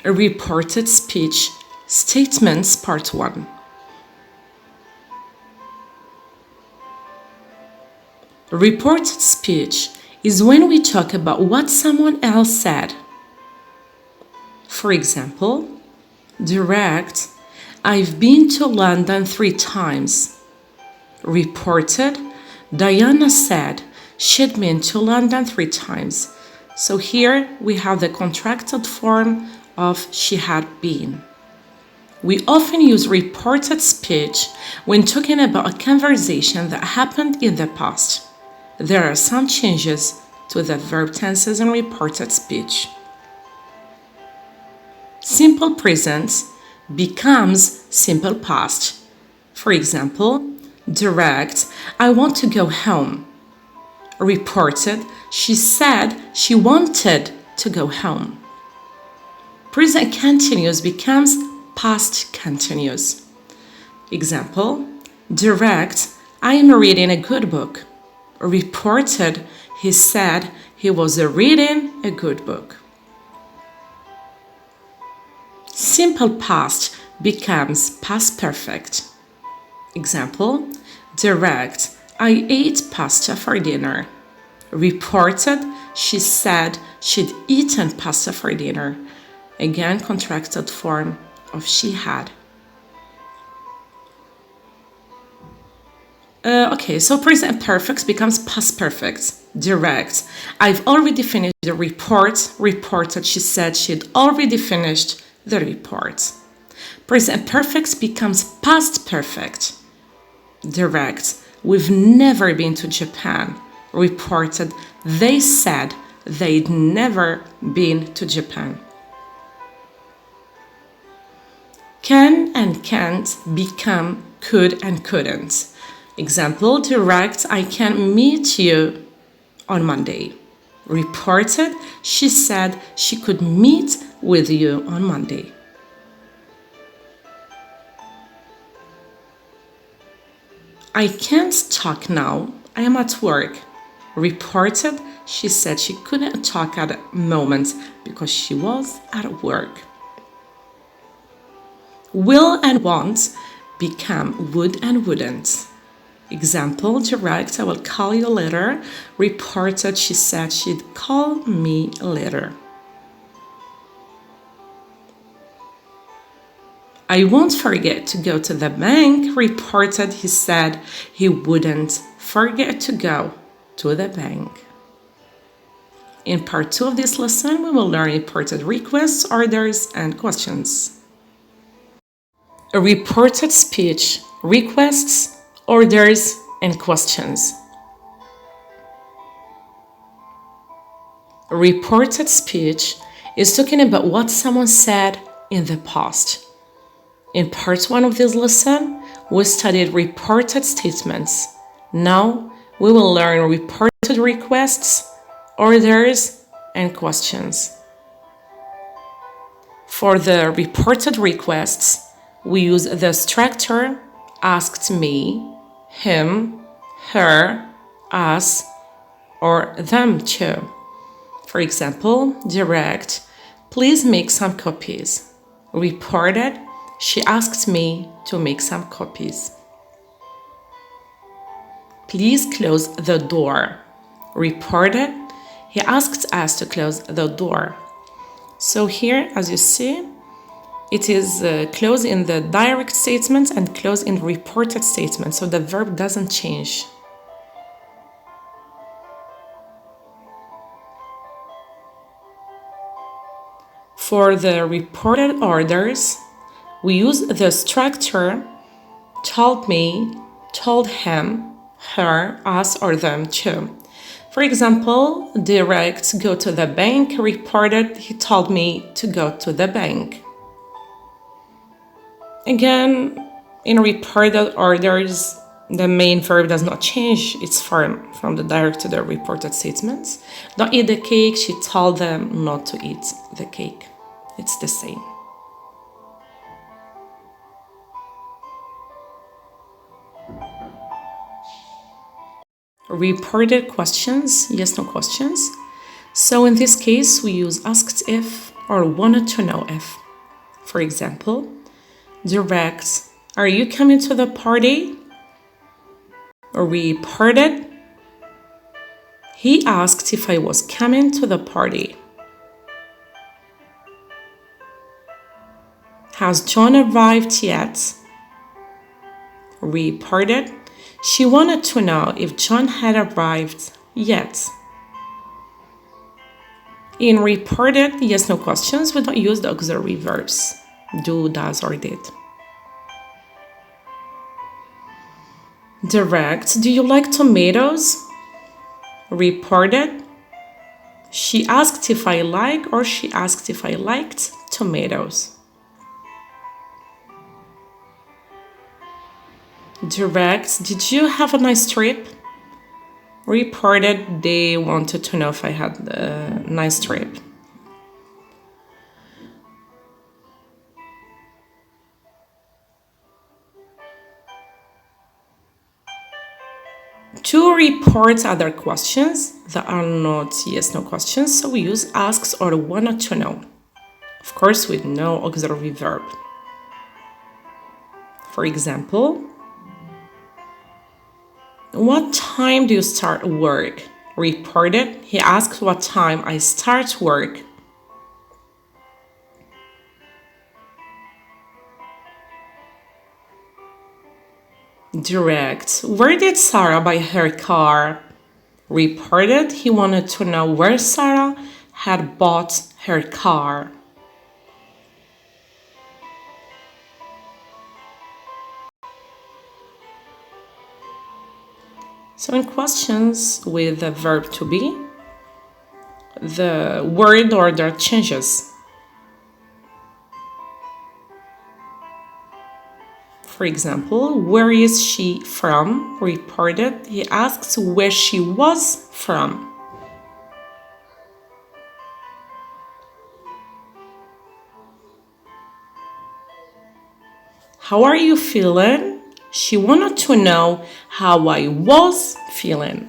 A reported speech statements part 1. A reported speech is when we talk about what someone else said. For example, direct, I've been to London 3 times. Reported, Diana said she'd been to London 3 times. So here we have the contracted form of she had been. We often use reported speech when talking about a conversation that happened in the past. There are some changes to the verb tenses in reported speech. Simple present becomes simple past. For example, direct, I want to go home. Reported, she said she wanted to go home. Present continuous becomes past continuous. Example, direct, I am reading a good book. Reported, he said he was reading a good book. Simple past becomes past perfect. Example, direct, I ate pasta for dinner. Reported, she said she'd eaten pasta for dinner. Again, contracted form of she had. So present perfect becomes past perfect. Direct, I've already finished the report. Reported, she said she'd already finished the report. Present perfect becomes past perfect. Direct, we've never been to Japan. Reported, they said they'd never been to Japan. Can and can't become could and couldn't. Example, direct, I can't meet you on Monday. Reported, she said she could meet with you on Monday. I can't talk now, I am at work. Reported, she said she couldn't talk at the moment because she was at work. Will and won't become would and wouldn't. Example, direct, I will call you later. Reported, she said she'd call me later. I won't forget to go to the bank. Reported, he said he wouldn't forget to go to the bank. In part 2 of this lesson, we will learn reported requests, orders, and questions. A reported speech, requests, orders, and questions. A reported speech is talking about what someone said in the past. In part 1 of this lesson, we studied reported statements. Now, we will learn reported requests, orders, and questions. For the reported requests, we use the structure asked me, him, her, us, or them too. For example, direct, please make some copies. Reported, she asked me to make some copies. Please close the door. Reported, he asked us to close the door. So here, as you see, it is closed in the direct statement and closed in reported statement, so the verb doesn't change. For the reported orders, we use the structure told me, told him, her, us, or them too. For example, direct, go to the bank. Reported, he told me to go to the bank. Again, in reported orders, the main verb does not change its form from the direct to the reported statements. Don't eat the cake, she told them not to eat the cake. It's the same. Reported questions, yes, no questions. So in this case, we use asked if, or wanted to know if. For example, direct, are you coming to the party? Reported, he asked if I was coming to the party. Has John arrived yet? Reported, she wanted to know if John had arrived yet. In reported yes/no questions, we don't use the auxiliary verbs do, does, or did. Direct, do you like tomatoes? Reported, she asked if I like or she asked if I liked tomatoes. Direct, did you have a nice trip? Reported, they wanted to know if I had a nice trip. To report other questions that are not yes/no questions, so we use asks or wanted to know. Of course, with no auxiliary verb. For example, what time do you start work? Reported, he asked what time I start work. Direct, where did Sarah buy her car? Reported, he wanted to know where Sarah had bought her car. So in questions with the verb to be, the word order changes. For example, where is she from? Reported, he asks where she was from. How are you feeling? She wanted to know how I was feeling.